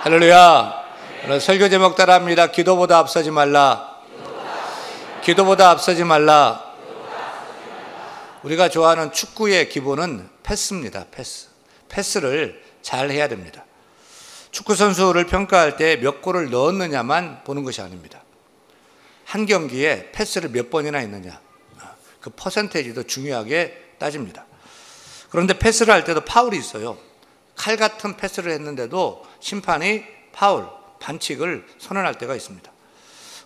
할렐루야. 설교 제목 따라합니다. 기도보다 앞서지 말라. 기도보다 앞서지 말라. 우리가 좋아하는 축구의 기본은 패스입니다. 패스를 잘 해야 됩니다. 축구 선수를 평가할 때 몇 골을 넣었느냐만 보는 것이 아닙니다. 한 경기에 패스를 몇 번이나 했느냐, 그 퍼센테이지도 중요하게 따집니다. 그런데 패스를 할 때도 파울이 있어요. 칼 같은 패스를 했는데도 심판이 파울, 반칙을 선언할 때가 있습니다.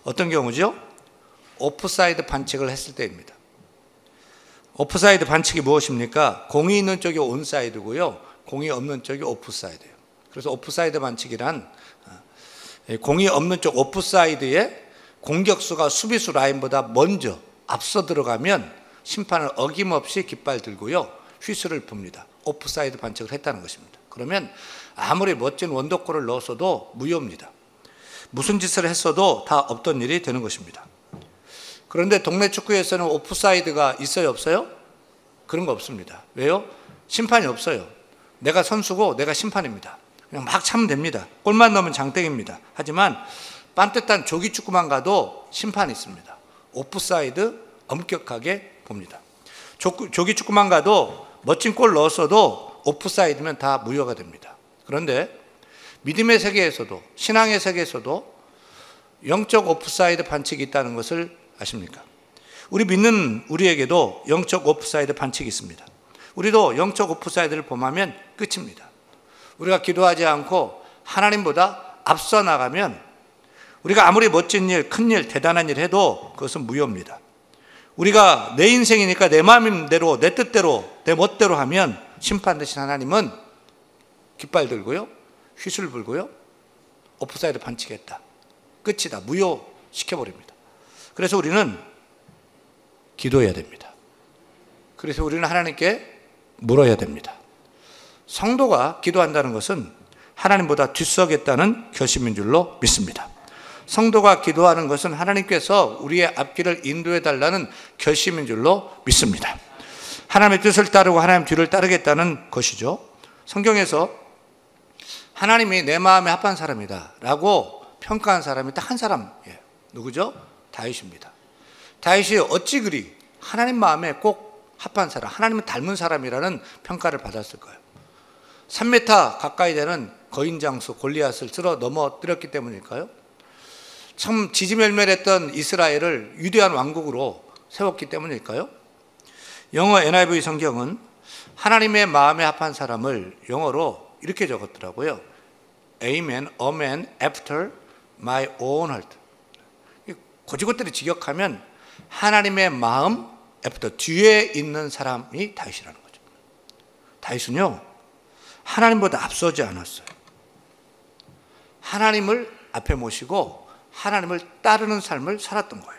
어떤 경우죠? 오프사이드 반칙을 했을 때입니다. 오프사이드 반칙이 무엇입니까? 공이 있는 쪽이 온사이드고요, 공이 없는 쪽이 오프사이드예요. 그래서 오프사이드 반칙이란 공이 없는 쪽 오프사이드에 공격수가 수비수 라인보다 먼저 앞서 들어가면 심판은 어김없이 깃발 들고요, 휘슬을 붑니다. 오프사이드 반칙을 했다는 것입니다. 그러면 아무리 멋진 원더골을 넣었어도 무효입니다. 무슨 짓을 했어도 다 없던 일이 되는 것입니다. 그런데 동네 축구에서는 오프사이드가 있어요, 없어요? 그런 거 없습니다. 왜요? 심판이 없어요. 내가 선수고 내가 심판입니다. 그냥 막 차면 됩니다. 골만 넣으면 장땡입니다. 하지만 빤듯한 조기 축구만 가도 심판이 있습니다. 오프사이드 엄격하게 봅니다. 조기 축구만 가도 멋진 골 넣었어도 오프사이드면 다 무효가 됩니다. 그런데 믿음의 세계에서도, 신앙의 세계에서도 영적 오프사이드 반칙이 있다는 것을 아십니까? 우리 믿는 우리에게도 영적 오프사이드 반칙이 있습니다. 우리도 영적 오프사이드를 범하면 끝입니다. 우리가 기도하지 않고 하나님보다 앞서 나가면 우리가 아무리 멋진 일, 큰 일, 대단한 일 해도 그것은 무효입니다. 우리가 내 인생이니까 내 마음대로, 내 뜻대로, 내 멋대로 하면 심판 대신 하나님은 깃발 들고요, 휘슬 불고요, 오프사이드 반칙했다, 끝이다, 무효시켜버립니다. 그래서 우리는 기도해야 됩니다. 그래서 우리는 하나님께 물어야 됩니다. 성도가 기도한다는 것은 하나님보다 뒤서겠다는 결심인 줄로 믿습니다. 성도가 기도하는 것은 하나님께서 우리의 앞길을 인도해 달라는 결심인 줄로 믿습니다. 하나님의 뜻을 따르고 하나님 뒤를 따르겠다는 것이죠. 성경에서 하나님이 내 마음에 합한 사람이다 라고 평가한 사람이 딱 한 사람이에요. 누구죠? 다윗입니다. 다윗이 어찌 그리 하나님 마음에 꼭 합한 사람, 하나님을 닮은 사람이라는 평가를 받았을까요? 3m 가까이 되는 거인장수 골리앗을 쓸어 넘어뜨렸기 때문일까요? 참 지지멸멸했던 이스라엘을 위대한 왕국으로 세웠기 때문일까요? 영어 NIV 성경은 하나님의 마음에 합한 사람을 영어로 이렇게 적었더라고요. A man after my own heart. 고지고대로 직역하면 하나님의 마음 after, 뒤에 있는 사람이 다윗이라는 거죠. 다윗은요, 하나님보다 앞서지 않았어요. 하나님을 앞에 모시고 하나님을 따르는 삶을 살았던 거예요.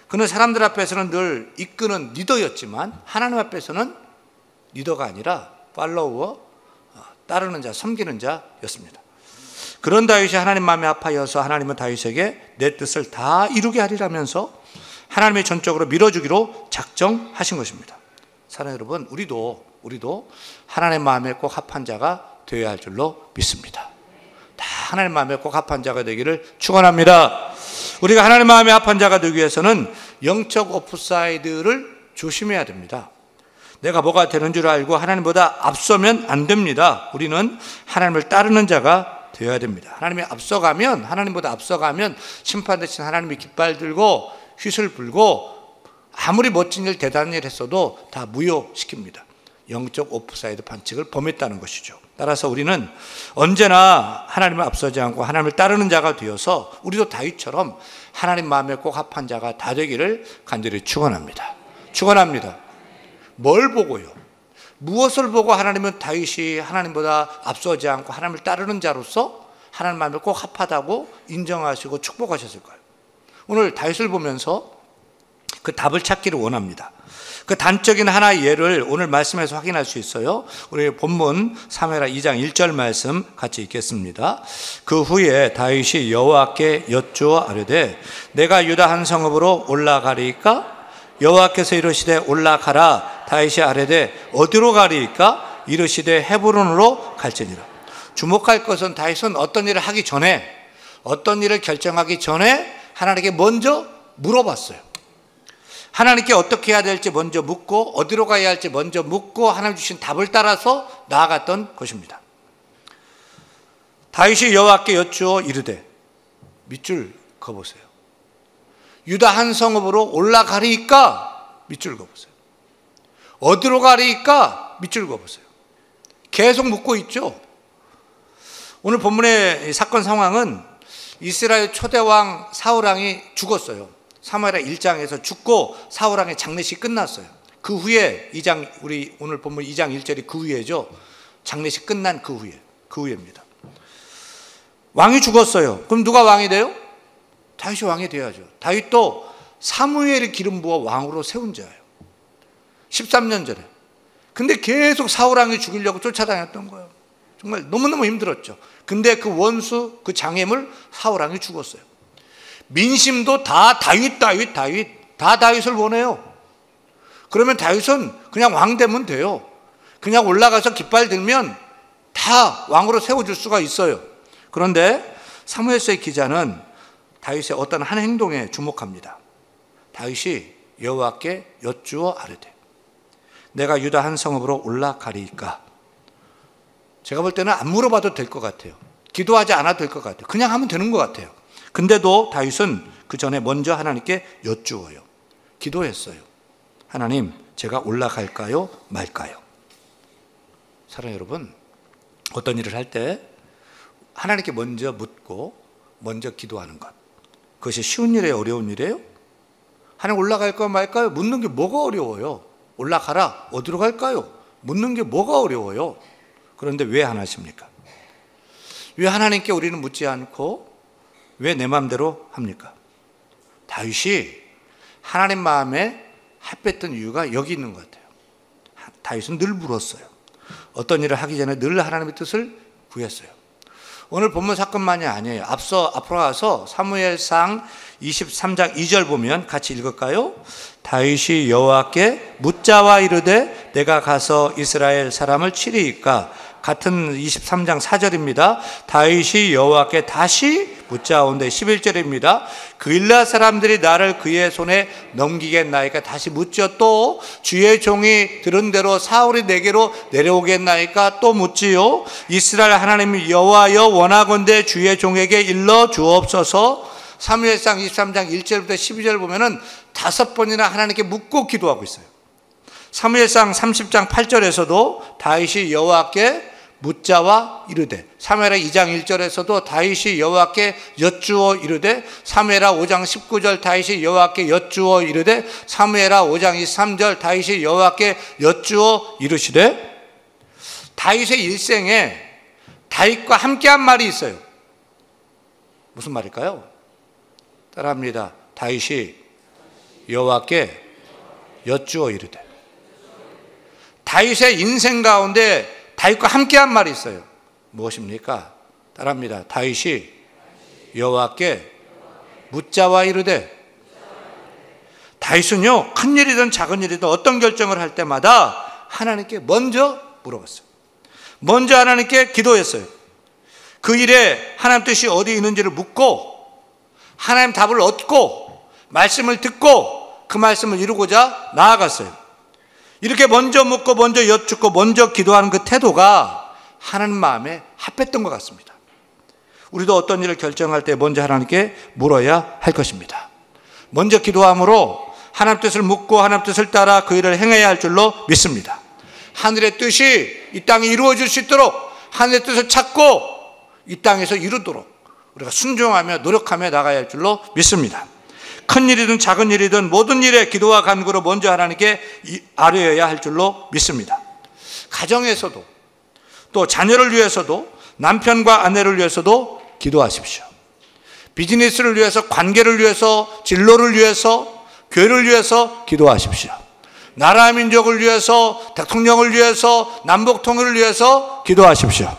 그는 사람들 앞에서는 늘 이끄는 리더였지만 하나님 앞에서는 리더가 아니라 팔로워, 따르는 자, 섬기는 자였습니다. 그런 다윗이 하나님 마음에 합하여서 하나님은 다윗에게 내 뜻을 다 이루게 하리라면서 하나님의 전적으로 밀어주기로 작정하신 것입니다. 사랑하는 여러분, 우리도 하나님 마음에 꼭 합한 자가 되어야 할 줄로 믿습니다. 다 하나님 마음에 꼭 합한 자가 되기를 축원합니다. 우리가 하나님 마음에 합한 자가 되기 위해서는 영적 오프사이드를 조심해야 됩니다. 내가 뭐가 되는 줄 알고 하나님보다 앞서면 안 됩니다. 우리는 하나님을 따르는 자가 되어야 됩니다. 하나님이 앞서가면, 하나님보다 앞서가면 심판 대신 하나님이 깃발 들고 휘슬 불고 아무리 멋진 일, 대단한 일 했어도 다 무효시킵니다. 영적 오프사이드 반칙을 범했다는 것이죠. 따라서 우리는 언제나 하나님을 앞서지 않고 하나님을 따르는 자가 되어서 우리도 다윗처럼 하나님 마음에 꼭 합한 자가 다 되기를 간절히 축원합니다. 축원합니다. 뭘 보고요? 무엇을 보고 하나님은 다윗이 하나님보다 앞서지 않고 하나님을 따르는 자로서 하나님 마음에 꼭 합하다고 인정하시고 축복하셨을까요? 오늘 다윗을 보면서 그 답을 찾기를 원합니다. 그 단적인 하나의 예를 오늘 말씀에서 확인할 수 있어요. 우리 본문 사무엘하 2장 1절 말씀 같이 읽겠습니다. 그 후에 다윗이 여호와께 여쭈어 아뢰되 내가 유다 한 성읍으로 올라가리이까? 여호와께서 이르시되 올라가라. 다윗이 아뢰되 어디로 가리이까? 이르시되 헤브론으로 갈지니라. 주목할 것은 다윗은 어떤 일을 하기 전에, 어떤 일을 결정하기 전에 하나님께 먼저 물어봤어요. 하나님께 어떻게 해야 될지 먼저 묻고 어디로 가야 할지 먼저 묻고 하나님 주신 답을 따라서 나아갔던 것입니다. 다윗이 여호와께 여쭈어 이르되, 밑줄 그어보세요. 유다 한 성읍으로 올라가리이까? 밑줄 그어보세요. 어디로 가리이까? 밑줄 그어보세요. 계속 묻고 있죠. 오늘 본문의 사건 상황은 이스라엘 초대왕 사울왕이 죽었어요. 사무엘하 1장에서 죽고 사울왕의 장례식 끝났어요. 그 후에 2장, 우리 오늘 본문 2장 1절이 그 후에죠. 장례식 끝난 그 후에입니다. 왕이 죽었어요. 그럼 누가 왕이 돼요? 다윗이 왕이 돼야죠. 다윗도 사무엘이 기름 부어 왕으로 세운 자예요. 13년 전에. 근데 계속 사울왕이 죽이려고 쫓아다녔던 거예요. 정말 너무너무 힘들었죠. 근데 그 원수, 그 장애물 사울왕이 죽었어요. 민심도 다 다윗 다 다윗을 원해요. 그러면 다윗은 그냥 왕 되면 돼요. 그냥 올라가서 깃발 들면 다 왕으로 세워줄 수가 있어요. 그런데 사무엘서의 기자는 다윗의 어떤 한 행동에 주목합니다. 다윗이 여호와께 여쭈어 아뢰되, 내가 유다 한 성읍으로 올라가리이까? 제가 볼 때는 안 물어봐도 될 것 같아요. 기도하지 않아도 될 것 같아요. 그냥 하면 되는 것 같아요. 근데도 다윗은 그 전에 먼저 하나님께 여쭈어요. 기도했어요. 하나님, 제가 올라갈까요? 말까요? 사랑하는 여러분, 어떤 일을 할 때 하나님께 먼저 묻고 먼저 기도하는 것, 그것이 쉬운 일이에요? 어려운 일이에요? 하나님 올라갈까요? 말까요? 묻는 게 뭐가 어려워요? 올라가라. 어디로 갈까요? 묻는 게 뭐가 어려워요? 그런데 왜 안 하십니까? 왜 하나님께 우리는 묻지 않고 왜 내 마음대로 합니까? 다윗이 하나님 마음에 합했던 이유가 여기 있는 것 같아요. 다윗은 늘 물었어요. 어떤 일을 하기 전에 늘 하나님의 뜻을 구했어요. 오늘 본문 사건만이 아니에요. 앞으로 가서 사무엘상 23장 2절 보면 같이 읽을까요? 다윗이 여호와께 묻자와 이르되 내가 가서 이스라엘 사람을 치리이까? 같은 23장 4절입니다. 다윗이 여호와께 다시 묻자온데 11절입니다. 그일라 사람들이 나를 그의 손에 넘기겠나이까? 다시 묻죠. 또 주의 종이 들은 대로 사울이 내게로 내려오겠나이까? 또 묻지요. 이스라엘 하나님 여호와여 원하건대 주의 종에게 일러 주옵소서. 사무엘상 23장 1절부터 12절 보면은 5번이나 하나님께 묻고 기도하고 있어요. 사무엘상 30장 8절에서도 다윗이 여호와께 묻자와 이르되, 사무엘하 2장 1절에서도 다윗이 여호와께 여쭈어 이르되, 사무엘하 5장 19절 다윗이 여호와께 여쭈어 이르되, 사무엘하 5장 23절 다윗이 여호와께 여쭈어 이르시되, 다윗의 일생에 다윗과 함께한 말이 있어요. 무슨 말일까요? 따라합니다. 다윗이 여호와께 여쭈어 이르되. 다윗의 인생 가운데 다윗과 함께한 말이 있어요. 무엇입니까? 따라합니다. 다윗이 여호와께 묻자와 이르되. 다윗은요, 큰 일이든 작은 일이든 어떤 결정을 할 때마다 하나님께 먼저 물어봤어요. 먼저 하나님께 기도했어요. 그 일에 하나님 뜻이 어디 있는지를 묻고 하나님 답을 얻고 말씀을 듣고 그 말씀을 이루고자 나아갔어요. 이렇게 먼저 묻고 먼저 여쭙고 먼저 기도하는 그 태도가 하나님 마음에 합했던 것 같습니다. 우리도 어떤 일을 결정할 때 먼저 하나님께 물어야 할 것입니다. 먼저 기도함으로 하나님 뜻을 묻고 하나님 뜻을 따라 그 일을 행해야 할 줄로 믿습니다. 하늘의 뜻이 이 땅에 이루어질 수 있도록 하늘의 뜻을 찾고 이 땅에서 이루도록 우리가 순종하며 노력하며 나가야 할 줄로 믿습니다. 큰 일이든 작은 일이든 모든 일에 기도와 간구로 먼저 하나님께 아뢰어야 할 줄로 믿습니다. 가정에서도 또 자녀를 위해서도 남편과 아내를 위해서도 기도하십시오. 비즈니스를 위해서, 관계를 위해서, 진로를 위해서, 교회를 위해서 기도하십시오. 나라 민족을 위해서, 대통령을 위해서, 남북 통일을 위해서 기도하십시오.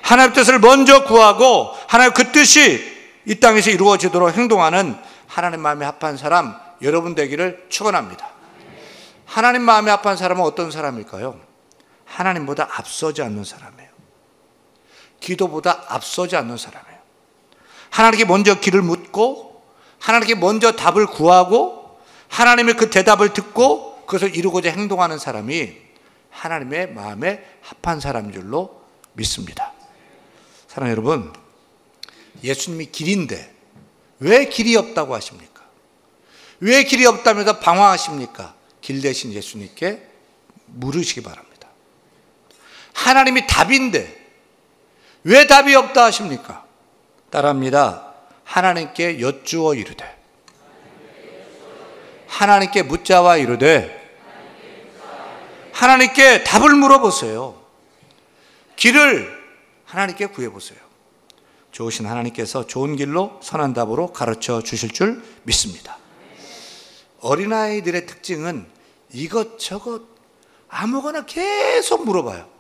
하나님의 뜻을 먼저 구하고 하나님 그 뜻이 이 땅에서 이루어지도록 행동하는 하나님 마음에 합한 사람 여러분 되기를 축원합니다. 하나님 마음에 합한 사람은 어떤 사람일까요? 하나님보다 앞서지 않는 사람이에요. 기도보다 앞서지 않는 사람이에요. 하나님께 먼저 길을 묻고 하나님께 먼저 답을 구하고 하나님의 그 대답을 듣고 그것을 이루고자 행동하는 사람이 하나님의 마음에 합한 사람인 줄로 믿습니다. 사랑하는 여러분, 예수님이 길인데 왜 길이 없다고 하십니까? 왜 길이 없다면서 방황하십니까? 길 대신 예수님께 물으시기 바랍니다. 하나님이 답인데 왜 답이 없다 하십니까? 따라합니다. 하나님께 여쭈어 이르되, 하나님께 묻자와 이르되, 하나님께 답을 물어보세요. 길을 하나님께 구해보세요. 좋으신 하나님께서 좋은 길로 선한 답으로 가르쳐 주실 줄 믿습니다. 어린아이들의 특징은 이것저것 아무거나 계속 물어봐요.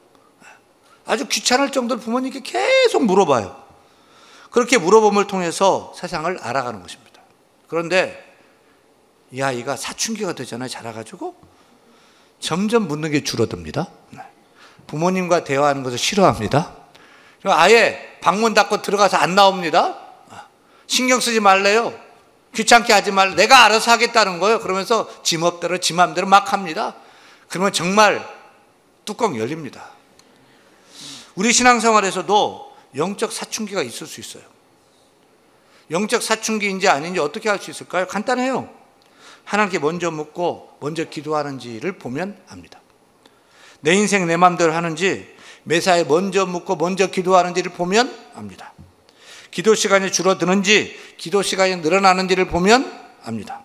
아주 귀찮을 정도로 부모님께 계속 물어봐요. 그렇게 물어봄을 통해서 세상을 알아가는 것입니다. 그런데 이 아이가 사춘기가 되잖아요. 자라가지고 점점 묻는 게 줄어듭니다. 부모님과 대화하는 것을 싫어합니다. 아예 방문 닫고 들어가서 안 나옵니다. 신경 쓰지 말래요. 귀찮게 하지 말래. 내가 알아서 하겠다는 거예요. 그러면서 지 멋대로 지 마음대로 막 합니다. 그러면 정말 뚜껑 열립니다. 우리 신앙생활에서도 영적 사춘기가 있을 수 있어요. 영적 사춘기인지 아닌지 어떻게 알 수 있을까요? 간단해요. 하나님께 먼저 묻고 먼저 기도하는지를 보면 압니다. 내 인생 내 마음대로 하는지 매사에 먼저 묻고 먼저 기도하는지를 보면 압니다. 기도 시간이 줄어드는지 기도 시간이 늘어나는지를 보면 압니다.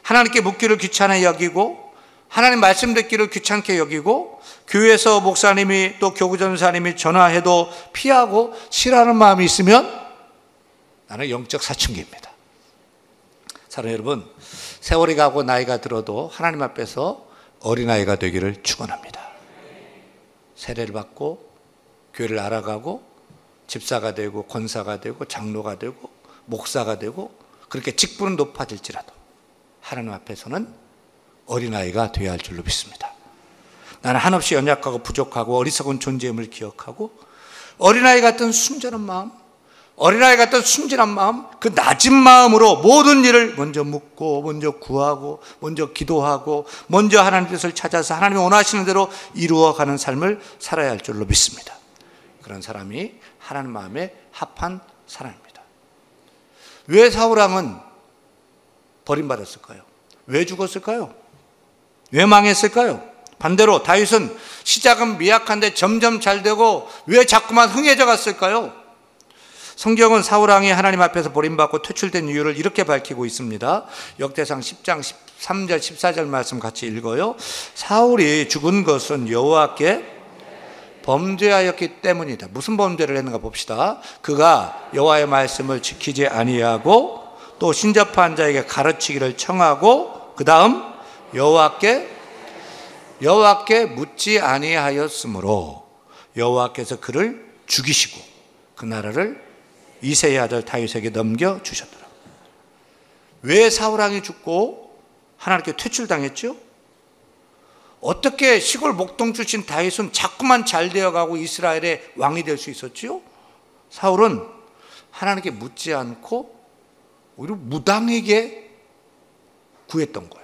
하나님께 묻기를 귀찮게 여기고 하나님 말씀 듣기를 귀찮게 여기고 교회에서 목사님이 또 교구전사님이 전화해도 피하고 싫어하는 마음이 있으면 나는 영적 사춘기입니다. 사랑하는 여러분, 세월이 가고 나이가 들어도 하나님 앞에서 어린아이가 되기를 축원합니다. 세례를 받고 교회를 알아가고 집사가 되고 권사가 되고 장로가 되고 목사가 되고 그렇게 직분은 높아질지라도 하나님 앞에서는 어린아이가 되어야 할 줄로 믿습니다. 나는 한없이 연약하고 부족하고 어리석은 존재임을 기억하고 어린아이 같은 순전한 마음, 어린아이 같은 순진한 마음, 그 낮은 마음으로 모든 일을 먼저 묻고 먼저 구하고 먼저 기도하고 먼저 하나님 뜻을 찾아서 하나님이 원하시는 대로 이루어가는 삶을 살아야 할 줄로 믿습니다. 그런 사람이 하나님 마음에 합한 사람입니다. 왜 사울왕은 버림받았을까요? 왜 죽었을까요? 왜 망했을까요? 반대로 다윗은 시작은 미약한데 점점 잘 되고 왜 자꾸만 흥해져 갔을까요? 성경은 사울왕이 하나님 앞에서 버림받고 퇴출된 이유를 이렇게 밝히고 있습니다. 역대상 10장 13절 14절 말씀 같이 읽어요. 사울이 죽은 것은 여호와께 범죄하였기 때문이다. 무슨 범죄를 했는가 봅시다. 그가 여호와의 말씀을 지키지 아니하고 또 신접한 자에게 가르치기를 청하고 그 다음 여호와께 묻지 아니하였으므로 여호와께서 그를 죽이시고 그 나라를 이새의 아들 다윗에게 넘겨주셨더라. 왜 사울왕이 죽고 하나님께 퇴출당했죠? 어떻게 시골 목동 출신 다윗은 자꾸만 잘 되어가고 이스라엘의 왕이 될 수 있었지요? 사울은 하나님께 묻지 않고 오히려 무당에게 구했던 거예요.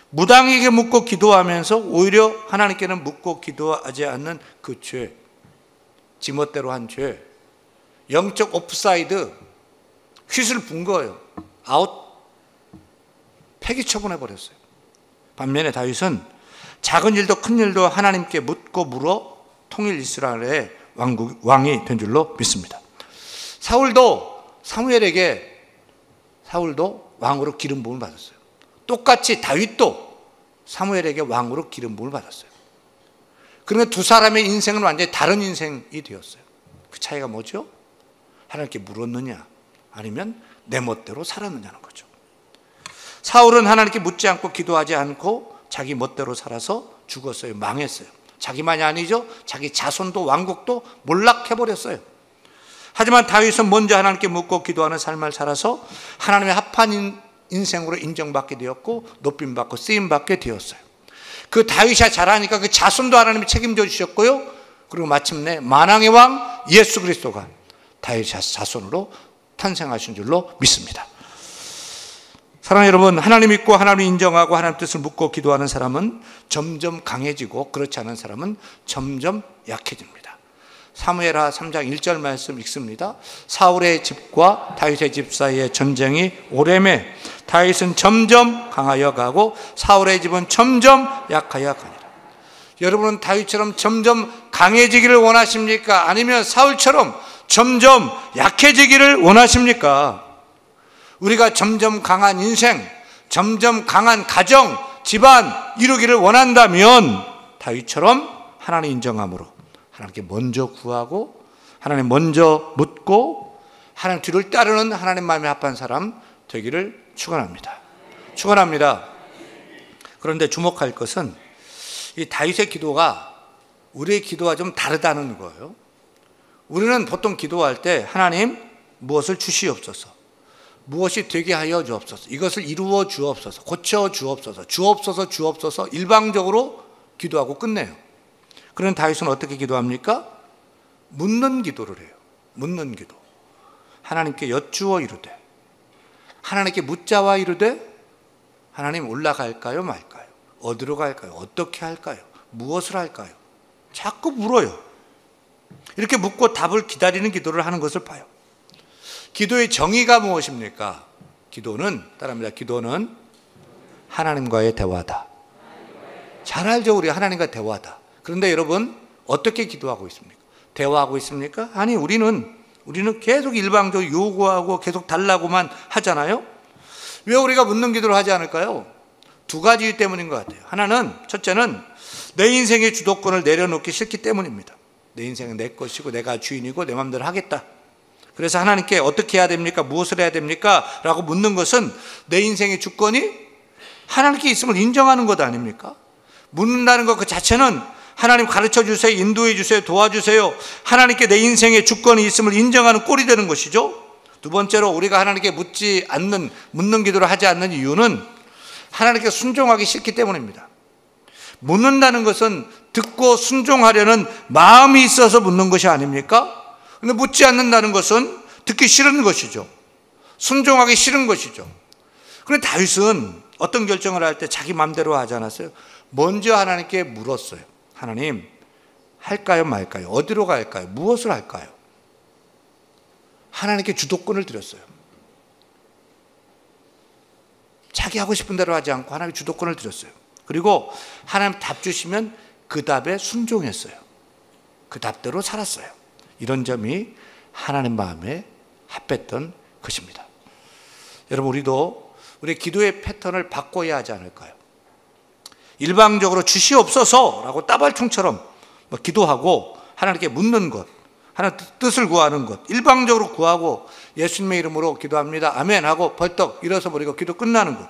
무당에게 묻고 기도하면서 오히려 하나님께는 묻고 기도하지 않는 그 죄, 지멋대로 한 죄, 영적 오프사이드, 휘슬 분 거예요. 아웃, 폐기 처분해버렸어요. 반면에 다윗은 작은 일도 큰 일도 하나님께 묻고 물어 통일 이스라엘의 왕이 된 줄로 믿습니다. 사울도 왕으로 기름 부음을 받았어요. 똑같이 다윗도 사무엘에게 왕으로 기름 부음을 받았어요. 그러면 두 사람의 인생은 완전히 다른 인생이 되었어요. 그 차이가 뭐죠? 하나님께 물었느냐 아니면 내 멋대로 살았느냐는 거죠. 사울은 하나님께 묻지 않고 기도하지 않고 자기 멋대로 살아서 죽었어요. 망했어요. 자기만이 아니죠. 자기 자손도 왕국도 몰락해버렸어요. 하지만 다윗은 먼저 하나님께 묻고 기도하는 삶을 살아서 하나님의 합한 인생으로 인정받게 되었고 높임받고 쓰임받게 되었어요. 그 다윗이 잘하니까 그 자손도 하나님이 책임져 주셨고요. 그리고 마침내 만왕의 왕 예수 그리스도가 다윗의 자손으로 탄생하신 줄로 믿습니다. 사랑하는 여러분, 하나님 믿고 하나님 인정하고 하나님 뜻을 묻고 기도하는 사람은 점점 강해지고 그렇지 않은 사람은 점점 약해집니다. 사무엘하 3장 1절 말씀 읽습니다. 사울의 집과 다윗의 집 사이의 전쟁이 오래매 다윗은 점점 강하여 가고 사울의 집은 점점 약하여 가니라. 여러분은 다윗처럼 점점 강해지기를 원하십니까? 아니면 사울처럼 점점 약해지기를 원하십니까? 우리가 점점 강한 인생, 점점 강한 가정, 집안 이루기를 원한다면 다윗처럼 하나님 인정함으로 하나님께 먼저 구하고 하나님 먼저 묻고 하나님 뒤를 따르는 하나님 마음에 합한 사람 되기를 축원합니다. 축원합니다. 그런데 주목할 것은 이 다윗의 기도가 우리의 기도와 좀 다르다는 거예요. 우리는 보통 기도할 때 하나님 무엇을 주시옵소서, 무엇이 되게 하여 주옵소서, 이것을 이루어 주옵소서, 고쳐 주옵소서, 주옵소서, 주옵소서 일방적으로 기도하고 끝내요. 그런 다윗은 어떻게 기도합니까? 묻는 기도를 해요. 묻는 기도. 하나님께 여쭈어 이르되, 하나님께 묻자와 이르되, 하나님 올라갈까요 말까요? 어디로 갈까요? 어떻게 할까요? 무엇을 할까요? 자꾸 물어요. 이렇게 묻고 답을 기다리는 기도를 하는 것을 봐요. 기도의 정의가 무엇입니까? 기도는, 따라합니다. 기도는 하나님과의 대화다. 잘 알죠, 우리 하나님과 대화다. 그런데 여러분, 어떻게 기도하고 있습니까? 대화하고 있습니까? 아니, 우리는 계속 일방적으로 요구하고 계속 달라고만 하잖아요. 왜 우리가 묻는 기도를 하지 않을까요? 두 가지 때문인 것 같아요. 하나는, 첫째는 내 인생의 주도권을 내려놓기 싫기 때문입니다. 내 인생은 내 것이고 내가 주인이고 내 마음대로 하겠다. 그래서 하나님께 어떻게 해야 됩니까? 무엇을 해야 됩니까? 라고 묻는 것은 내 인생의 주권이 하나님께 있음을 인정하는 것 아닙니까? 묻는다는 것 그 자체는 하나님 가르쳐 주세요, 인도해 주세요, 도와주세요, 하나님께 내 인생의 주권이 있음을 인정하는 꼴이 되는 것이죠. 두 번째로 우리가 하나님께 묻는 기도를 하지 않는 이유는 하나님께 순종하기 싫기 때문입니다. 묻는다는 것은 듣고 순종하려는 마음이 있어서 묻는 것이 아닙니까? 근데 묻지 않는다는 것은 듣기 싫은 것이죠. 순종하기 싫은 것이죠. 그런데 다윗은 어떤 결정을 할 때 자기 마음대로 하지 않았어요. 먼저 하나님께 물었어요. 하나님, 할까요 말까요? 어디로 갈까요? 무엇을 할까요? 하나님께 주도권을 드렸어요. 자기 하고 싶은 대로 하지 않고 하나님께 주도권을 드렸어요. 그리고 하나님 답 주시면 그 답에 순종했어요. 그 답대로 살았어요. 이런 점이 하나님 마음에 합했던 것입니다. 여러분, 우리도 우리의 기도의 패턴을 바꿔야 하지 않을까요? 일방적으로 주시옵소서라고 따발총처럼 기도하고 하나님께 묻는 것, 하나님 뜻을 구하는 것, 일방적으로 구하고 예수님의 이름으로 기도합니다, 아멘 하고 벌떡 일어서 버리고 기도 끝나는 것,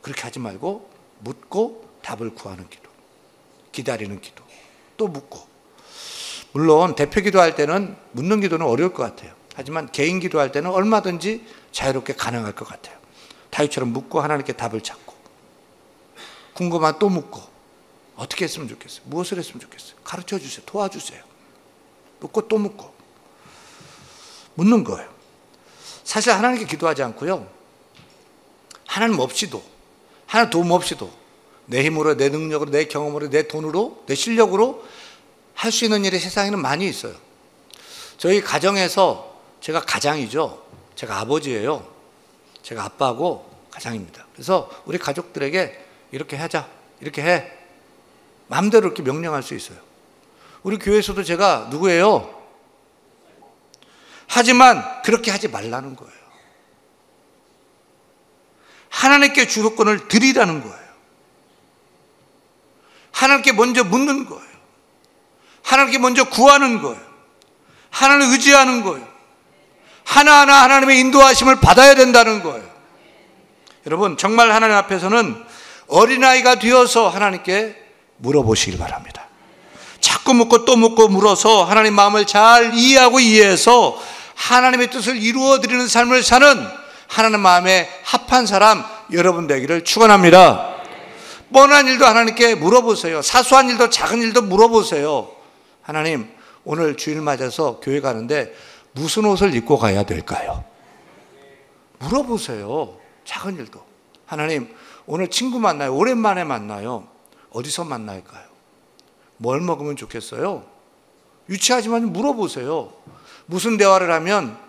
그렇게 하지 말고 묻고 답을 구하는 기도, 기다리는 기도, 또 묻고. 물론 대표 기도할 때는 묻는 기도는 어려울 것 같아요. 하지만 개인 기도할 때는 얼마든지 자유롭게 가능할 것 같아요. 다윗처럼 묻고 하나님께 답을 찾고, 궁금한 또 묻고, 어떻게 했으면 좋겠어요? 무엇을 했으면 좋겠어요? 가르쳐 주세요. 도와주세요. 묻고 또 묻고. 묻는 거예요. 사실 하나님께 기도하지 않고요, 하나님 없이도, 하나님 도움 없이도 내 힘으로, 내 능력으로, 내 경험으로, 내 돈으로, 내 실력으로 할 수 있는 일이 세상에는 많이 있어요. 저희 가정에서 제가 가장이죠. 제가 아버지예요. 제가 아빠고 가장입니다. 그래서 우리 가족들에게 이렇게 하자, 이렇게 해, 마음대로 이렇게 명령할 수 있어요. 우리 교회에서도 제가 누구예요? 하지만 그렇게 하지 말라는 거예요. 하나님께 주도권을 드리라는 거예요. 하나님께 먼저 묻는 거예요. 하나님께 먼저 구하는 거예요. 하나님을 의지하는 거예요. 하나하나 하나님의 인도하심을 받아야 된다는 거예요. 여러분, 정말 하나님 앞에서는 어린아이가 되어서 하나님께 물어보시길 바랍니다. 자꾸 묻고 또 묻고 물어서 하나님 마음을 잘 이해하고 이해해서 하나님의 뜻을 이루어드리는 삶을 사는 하나님 마음에 합한 사람 여러분 되기를 축원합니다. 뻔한 일도 하나님께 물어보세요. 사소한 일도 작은 일도 물어보세요. 하나님, 오늘 주일 맞아서 교회 가는데 무슨 옷을 입고 가야 될까요? 물어보세요. 작은 일도. 하나님, 오늘 친구 만나요. 오랜만에 만나요. 어디서 만날까요? 뭘 먹으면 좋겠어요? 유치하지만 물어보세요. 무슨 대화를 하면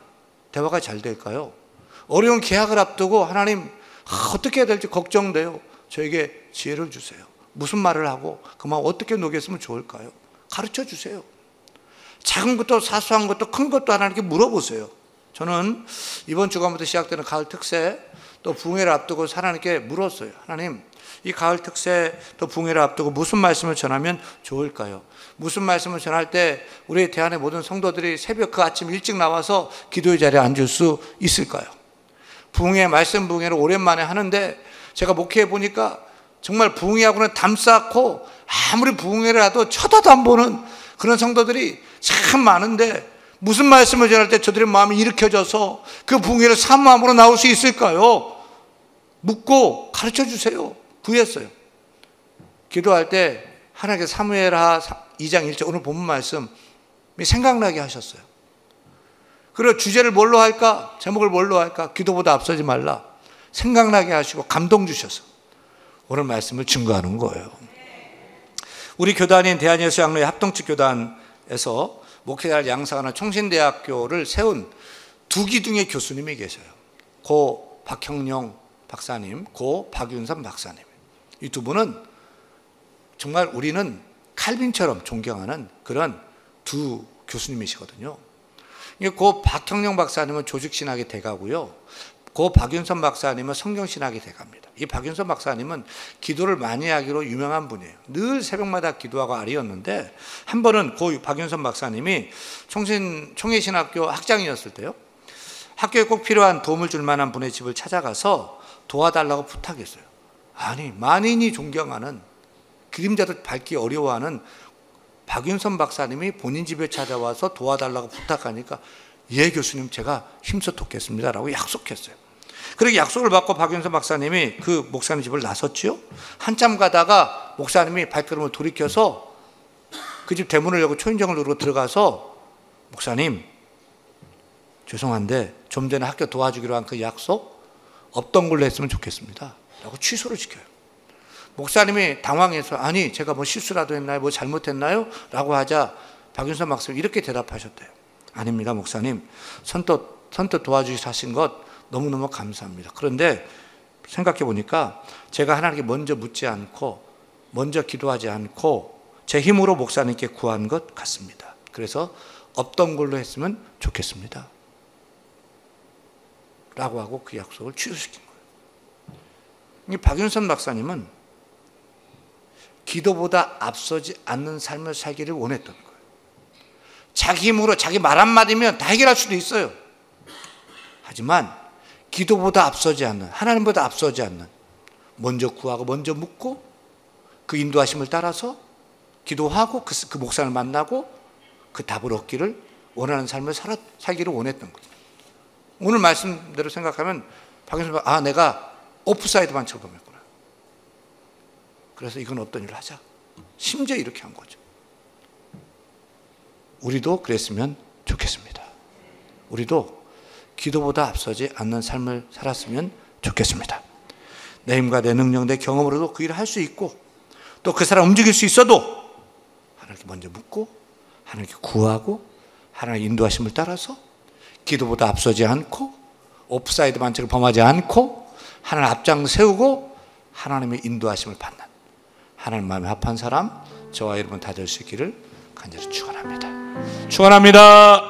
대화가 잘 될까요? 어려운 계약을 앞두고 하나님, 어떻게 해야 될지 걱정돼요. 저에게 지혜를 주세요. 무슨 말을 하고 그 말 어떻게 녹였으면 좋을까요? 가르쳐 주세요. 작은 것도 사소한 것도 큰 것도 하나님께 물어보세요. 저는 이번 주간부터 시작되는 가을 특세 또 부흥회를 앞두고 하나님께 물었어요. 하나님, 이 가을 특세 또 부흥회를 앞두고 무슨 말씀을 전하면 좋을까요? 무슨 말씀을 전할 때 우리 대안의 모든 성도들이 새벽 그 아침 일찍 나와서 기도의 자리에 앉을 수 있을까요? 부흥회, 말씀 부흥회를 오랜만에 하는데 제가 목회해 보니까 정말 부흥회하고는 담 쌓고 아무리 부흥회를 해도 쳐다도 안 보는 그런 성도들이 참 많은데 무슨 말씀을 전할 때 저들의 마음이 일으켜져서 그 부흥회를 사모함으로 나올 수 있을까요? 묻고 가르쳐 주세요. 구했어요. 기도할 때 하나님께 사무엘하 2장 1절 오늘 본문 말씀이 생각나게 하셨어요. 그리고 주제를 뭘로 할까? 제목을 뭘로 할까? 기도보다 앞서지 말라. 생각나게 하시고 감동 주셔서 오늘 말씀을 증거하는 거예요. 우리 교단인 대한예수양로의 합동측 교단에서 목회자를 양성하는 총신대학교를 세운 두 기둥의 교수님이 계셔요. 고 박형룡 박사님, 고 박윤선 박사님. 이 두 분은 정말 우리는 칼빈처럼 존경하는 그런 두 교수님이시거든요. 고 박형룡 박사님은 조직신학의 대가고요. 고 박윤선 박사님은 성경신학의 대가입니다. 이 박윤선 박사님은 기도를 많이 하기로 유명한 분이에요. 늘 새벽마다 기도하고 아리였는데 한 번은 고 박윤선 박사님이 총회신학교 학장이었을 때요. 학교에 꼭 필요한 도움을 줄 만한 분의 집을 찾아가서 도와달라고 부탁했어요. 아니, 만인이 존경하는 그림자도 밟기 어려워하는 박윤선 박사님이 본인 집에 찾아와서 도와달라고 부탁하니까 예 교수님 제가 힘써 돕겠습니다 라고 약속했어요. 그렇게 약속을 받고 박윤선 박사님이 그 목사님 집을 나섰지요. 한참 가다가 목사님이 발걸음을 돌이켜서 그 집 대문을 열고 초인종을 누르고 들어가서 목사님 죄송한데 좀 전에 학교 도와주기로 한 그 약속 없던 걸로 했으면 좋겠습니다 라고 취소를 시켜요. 목사님이 당황해서 아니 제가 뭐 실수라도 했나요? 뭐 잘못했나요? 라고 하자 박윤선 박사님이 이렇게 대답하셨대요. 아닙니다 목사님, 선뜻 도와주셔서 하신 것 너무너무 감사합니다. 그런데 생각해 보니까 제가 하나님께 먼저 묻지 않고 먼저 기도하지 않고 제 힘으로 목사님께 구한 것 같습니다. 그래서 없던 걸로 했으면 좋겠습니다 라고 하고 그 약속을 취소시킨 거예요. 이 박윤선 박사님은 기도보다 앞서지 않는 삶을 살기를 원했던 거예요. 자기 힘으로 자기 말 한마디면 다 해결할 수도 있어요. 하지만 기도보다 앞서지 않는, 하나님보다 앞서지 않는, 먼저 구하고 먼저 묻고 그 인도하심을 따라서 기도하고 그 목사를 만나고 그 답을 얻기를 원하는 삶을 살기를 원했던 거예요. 오늘 말씀대로 생각하면 박윤선 아 내가 오프사이드만 적용했구나. 그래서 이건 어떤 일을 하자. 심지어 이렇게 한 거죠. 우리도 그랬으면 좋겠습니다. 우리도 기도보다 앞서지 않는 삶을 살았으면 좋겠습니다. 내 힘과 내 능력, 내 경험으로도 그 일을 할 수 있고 또 그 사람 움직일 수 있어도 하나님께 먼저 묻고 하나님께 구하고 하나님의 인도하심을 따라서 기도보다 앞서지 않고 오프사이드 반칙을 범하지 않고 하나님 앞장 세우고 하나님의 인도하심을 받는 하나님 마음에 합한 사람 저와 여러분 다 될 수 있기를 간절히 축원합니다. 축원합니다.